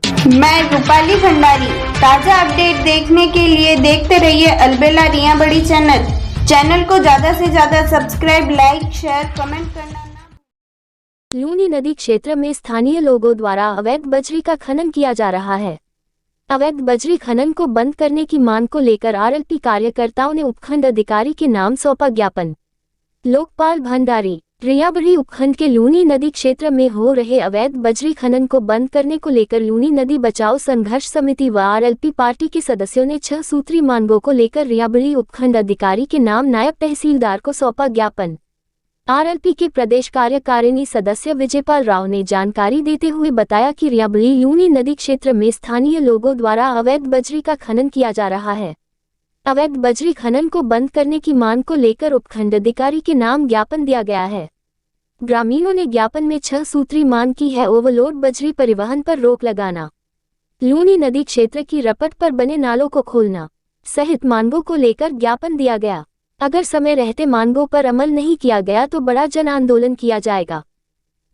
मैं रूपाली भंडारी। ताज़ा अपडेट देखने के लिए देखते रहिए अलबेला रिया बड़ी चैनल को ज़्यादा से ज़्यादा सब्सक्राइब, लाइक, शेयर, कमेंट करना ना। लूनी नदी क्षेत्र में स्थानीय लोगों द्वारा अवैध बजरी का खनन किया जा रहा है। अवैध बजरी खनन को बंद करने की मांग को लेकर आरएलपी कार्यकर्ताओं ने उपखंड अधिकारी के नाम सौंपा ज्ञापन। लोकपाल भंडारी। रियाबड़ी उपखंड के लूनी नदी क्षेत्र में हो रहे अवैध बजरी खनन को बंद करने को लेकर लूनी नदी बचाओ संघर्ष समिति व आरएलपी पार्टी के सदस्यों ने 6 सूत्री मांगों को लेकर रियाबड़ी उपखंड अधिकारी के नाम नायब तहसीलदार को सौंपा ज्ञापन। आरएलपी के प्रदेश कार्यकारिणी सदस्य विजयपाल राव ने जानकारी देते हुए बताया कि रियाबड़ी लूनी नदी क्षेत्र में स्थानीय लोगों द्वारा अवैध बजरी का खनन किया जा रहा है। अवैध बजरी खनन को बंद करने की मांग को लेकर उपखंड अधिकारी के नाम ज्ञापन दिया गया है। ग्रामीणों ने ज्ञापन में 6 सूत्री मांग की है। ओवरलोड बजरी परिवहन पर रोक लगाना, लूनी नदी क्षेत्र की रपट पर बने नालों को खोलना सहित मांगों को लेकर ज्ञापन दिया गया। अगर समय रहते मांगों पर अमल नहीं किया गया तो बड़ा जन आंदोलन किया जाएगा।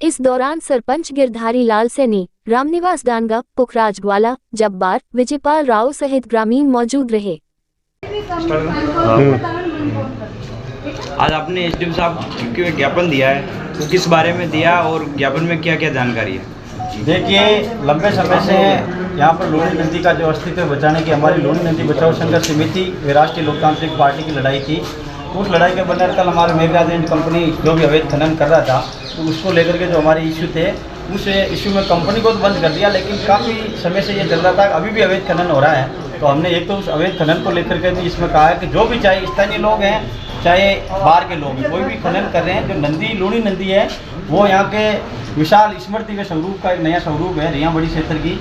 इस दौरान सरपंच गिरधारी लाल सैनी, रामनिवास डांगा, पुखराज ग्वाला, जब्बार, विजयपाल राव सहित ग्रामीण मौजूद रहे। आज आपने एसडीएम साहब को ज्ञापन दिया है, तो किस बारे में दिया और ज्ञापन में क्या क्या जानकारी है? देखिए, लंबे समय से यहाँ पर लूनी नदी का जो अस्तित्व बचाने की हमारी लूनी नदी बचाओ संघर्ष समिति व राष्ट्रीय लोकतांत्रिक पार्टी की लड़ाई थी। उस लड़ाई के बगैर कल हमारे मेघराज एंड कंपनी जो भी अवैध खनन कर रहा था, तो उसको लेकर के जो हमारे इश्यू थे, उस इश्यू में कंपनी को तो बंद कर दिया, लेकिन काफ़ी समय से ये चल रहा था, अभी भी अवैध खनन हो रहा है। तो हमने एक तो उस अवैध खनन को लेकर के भी इसमें कहा है कि जो भी चाहे स्थानीय लोग हैं चाहे बाहर के लोग हैं, कोई भी खनन कर रहे हैं, जो नदी लूनी नदी है वो यहाँ के विशाल स्मृति के स्वरूप का एक नया स्वरूप है रिया बड़ी क्षेत्र की।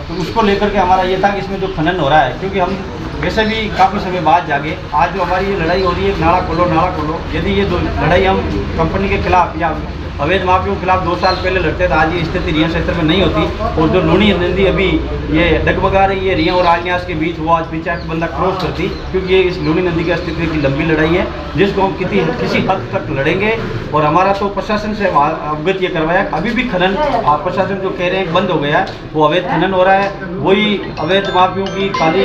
तो उसको लेकर के हमारा ये था कि इसमें जो खनन हो रहा है, क्योंकि हम वैसे भी काफ़ी समय बाद जागे, आज जो हमारी ये लड़ाई हो रही है नाला खोलो, यदि ये लड़ाई हम कंपनी के खिलाफ या अवैध माफियों के खिलाफ 2 साल पहले लड़ते थे, आज ये स्थिति रिया क्षेत्र में नहीं होती। और जो लूनी नदी अभी ये डगमगा रही है रिया और आलियास के बीच, वो आज पीछे बंदा क्रॉस करती, क्योंकि ये इस लूनी नदी के अस्तित्व की लंबी लड़ाई है, जिसको हम किसी हद तक लड़ेंगे। और हमारा तो प्रशासन से अवगत ये करवाया, अभी भी खनन प्रशासन जो कह रहे हैं बंद हो गया है, वो अवैध खनन हो रहा है। वही अवैध माफियों की काली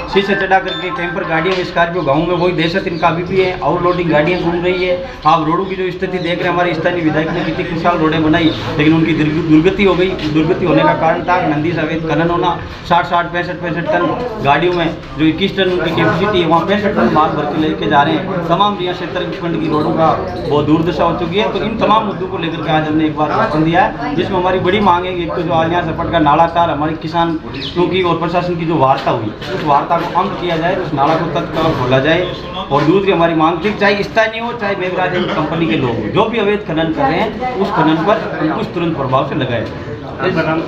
शीशे चढ़ा करके कैंपर गाड़ियाँ स्कॉर्पियो गाँव में वही दहशत इनका अभी भी है। ओवरलोडिंग गाड़ियाँ घूम रही है। आप रोडों की जो स्थिति देख रहे हैं, हमारे स्थानीय विधायक ने कितनी खुशहाल रोडें बनाई, लेकिन उनकी दुर्गति हो गई। दुर्गति होने का कारण था नदी से अवैध खनन होना। 60 65 टन गाड़ियों में जो 21 टन उनकी कैपेसिटी है, वहाँ 65 टन माल भर के लेके जा रहे हैं। तमाम रिया क्षेत्र खंड की रोडों का बहुत दुर्दशा हो चुकी है। तो इन तमाम मुद्दों को लेकर के आज हमने एक बार ज्ञापन दिया है, जिसमें हमारी बड़ी मांग है। एक तो जो आलियास रपट का नाला था, हमारे किसानों की और प्रशासन की जो वार्ता हुई, उस वार्ता को अंत किया जाए, उस नाला को तत्काल खोला जाए। और दूसरी हमारी मांग थी, चाहे स्थानीय हो चाहे मेघराज कंपनी के लोग, जो भी अवैध खनन कर रहे हैं, उस खनन पर कुछ तुरंत प्रभाव से लगाया जाए।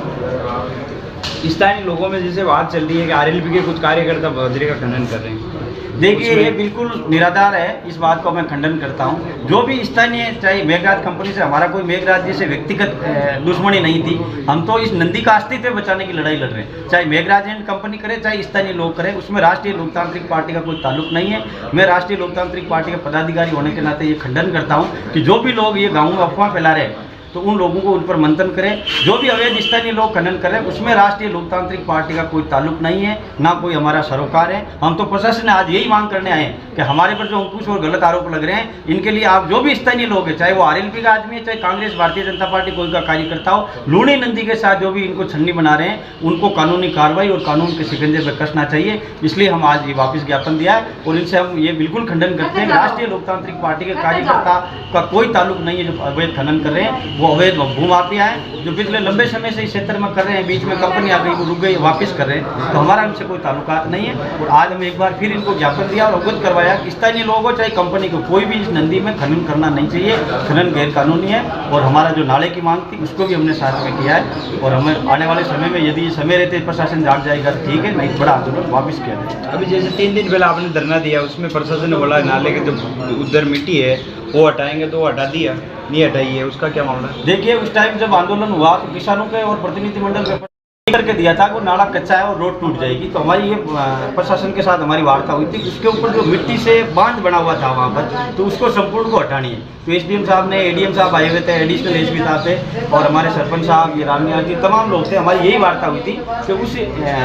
स्थानीय लोगों में जैसे बात चल रही है कि आरएलपी के कुछ कार्यकर्ता बजरी का खनन कर रहे हैं, देखिए ये बिल्कुल निराधार है, इस बात को मैं खंडन करता हूँ। जो भी स्थानीय, चाहे मेघराज कंपनी से हमारा कोई मेघराज जी से व्यक्तिगत दुश्मनी नहीं थी, हम तो इस नदी का अस्तित्व बचाने की लड़ाई लड़ रहे हैं। चाहे मेघराज एंड कंपनी करे चाहे स्थानीय लोग करें, उसमें राष्ट्रीय लोकतांत्रिक पार्टी का कोई ताल्लुक नहीं है। मैं राष्ट्रीय लोकतांत्रिक पार्टी का पदाधिकारी होने के नाते ये खंडन करता हूँ कि जो भी लोग ये गाँव में अफवाह फैला रहे हैं, तो उन लोगों को उन पर मंथन करें। जो भी अवैध स्थानीय लोग खनन करें, उसमें राष्ट्रीय लोकतांत्रिक पार्टी का कोई ताल्लुक नहीं है, ना कोई हमारा सरोकार है। हम तो प्रशासन ने आज यही मांग करने आए हैं कि हमारे पर जो अंकुश और गलत आरोप लग रहे हैं, इनके लिए आप जो भी स्थानीय लोग हैं, चाहे वो आरएलपी का आदमी है, चाहे कांग्रेस भारतीय जनता पार्टी कोई का कार्यकर्ता हो, लूनी नदी के साथ जो भी इनको छन्नी बना रहे हैं, उनको कानूनी कार्रवाई और कानून के शिकंजे पर कसना चाहिए। इसलिए हम आज ये वापस ज्ञापन दिया है और इनसे हम ये बिल्कुल खंडन करते हैं। राष्ट्रीय लोकतांत्रिक पार्टी के कार्यकर्ता का कोई ताल्लुक नहीं है जो अवैध खनन कर रहे हैं। वो अवैध भूमाफिया है जो पिछले लंबे समय से इस क्षेत्र में कर रहे हैं। बीच में कंपनी आ गई, वो रुक गई, वापस कर रहे हैं, तो हमारा उनसे कोई ताल्लुकात नहीं है। और आज हम एक बार फिर इनको ज्ञापन दिया और अवगत करवाया कि स्थानीय लोगों चाहे कंपनी को कोई भी इस नदी में खनन करना नहीं चाहिए, खनन गैर कानूनी है। और हमारा जो नाले की मांग थी उसको भी हमने साथ में किया है। और हमें आने वाले समय में यदि समय रहते प्रशासन जाग जाएगा ठीक है, नहीं बड़ा आंदोलन वापस किया जाए। अभी जैसे 3 दिन पहले आपने धरना दिया, उसमें प्रशासन ने बोला नाले के जो उधर मिट्टी है वो हटाएंगे, तो वो हटा दिया, नहीं हटाई है, उसका क्या मामला है? देखिए, उस टाइम जब आंदोलन हुआ तो किसानों के और प्रतिनिधिमंडल के करके दिया था वो नाला कच्चा है और रोड टूट जाएगी। तो हमारी ये प्रशासन के साथ हमारी वार्ता हुई थी। उसके ऊपर जो मिट्टी से बांध बना हुआ था वहाँ पर, तो उसको संपूर्ण को हटानी है। तो एसडीएम साहब ने, एडीएम साहब आए हुए थे, एडिशनल एसपी साहब थे और हमारे सरपंच साहब, ये रामनिया जी, तमाम लोग थे। हमारी यही वार्ता हुई थी कि उस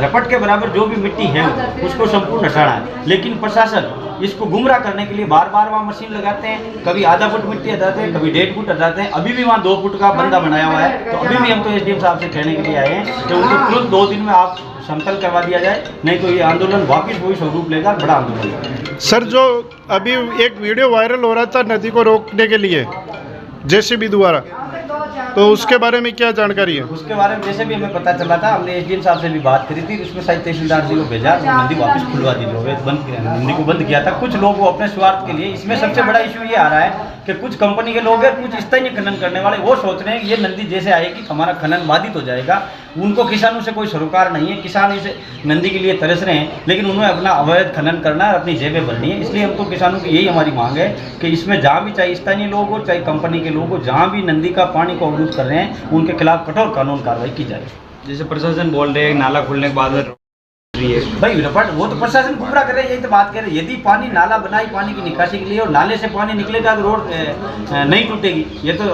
रपट के बराबर जो भी मिट्टी है उसको संपूर्ण हटाना है। लेकिन प्रशासन इसको गुमराह करने के लिए बार बार वहाँ मशीन लगाते हैं, कभी आधा फुट मिट्टी हटाते हैं, कभी 1.5 फुट हटाते हैं। अभी भी वहाँ 2 फुट का बंदा बनाया हुआ है। तो अभी भी हम तो एसडीएम साहब से कहने के लिए आए हैं कि उनको तुरंत 2 दिन में आप समतल करवा दिया जाए, नहीं तो ये आंदोलन वापिस वही स्वरूप लेगा, बड़ा आंदोलन। सर, जो अभी एक वीडियो वायरल हो रहा था नदी को रोकने के लिए जेसीबी द्वारा, तो उसके बारे में क्या जानकारी है? उसके बारे में जैसे भी हमें पता चला था, हमने एसडीएम साहब से भी बात करी थी। उसमें शायद तहसीलदार जी को भेजा, नदी वापस खुलवा दी, नदी को बंद किया था। कुछ लोग वो अपने स्वार्थ के लिए, इसमें सबसे बड़ा इशू ये आ रहा है कि कुछ कंपनी के लोग हैं, कुछ स्थायी खनन करने वाले, वो सोच रहे हैं ये नदी जैसे आएगी हमारा खनन बाधित हो जाएगा। उनको किसानों से कोई सरोकार नहीं है, किसान इस नदी के लिए तरस रहे हैं, लेकिन उन्हें अपना अवैध खनन करना है, अपनी जेबें भरनी है। इसलिए हम तो किसानों की यही हमारी मांग है कि इसमें जहाँ भी, चाहे स्थानीय लोग हो चाहे कंपनी के लोग हो, जहाँ भी नदी का पानी को अवरुद्ध कर रहे हैं उनके खिलाफ कठोर कानून कार्रवाई की जाए। जैसे प्रशासन बोल रहे हैं नाला खुलने के बाद भाई रपट, वो तो प्रशासन पूरा करे, यही तो बात कह रहे हैं। यदि पानी नाला बनाई पानी की निकासी के लिए और नाले से पानी निकलेगा तो रोड नहीं टूटेगी, ये तो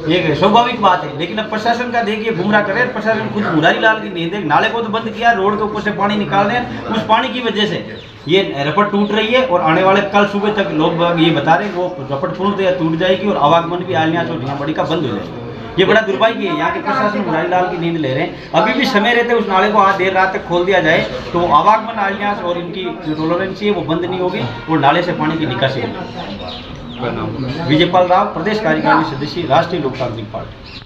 ये स्वाभाविक बात है। लेकिन अब प्रशासन का देखिए गुमराह करे, प्रशासन खुद मुरारी लाल की नींद है। नाले को तो बंद किया, रोड के ऊपर से पानी निकाल रहे हैं, उस पानी की वजह से ये रपट टूट रही है। और आने वाले कल सुबह तक लोग ये बता रहे हैं वो रपट पूर्णतया टूट जाएगी और आवागमन भी आलियाँ चौलियाँ बड़ी का बंद हो जाएगा। ये बड़ा दुर्भाग्य है, यहाँ के प्रशासन मुरारी लाल की नींद ले रहे हैं। अभी भी समय रहते उस नाले को आज देर रात तक खोल दिया जाए तो आवागमन आलियाँ और इनकी जो टॉलरेंस है वो बंद नहीं होगी और नाले से पानी की निकासी होगी। विजयपाल राव, प्रदेश कार्यकारिणी सदस्य, राष्ट्रीय लोकतांत्रिक पार्टी।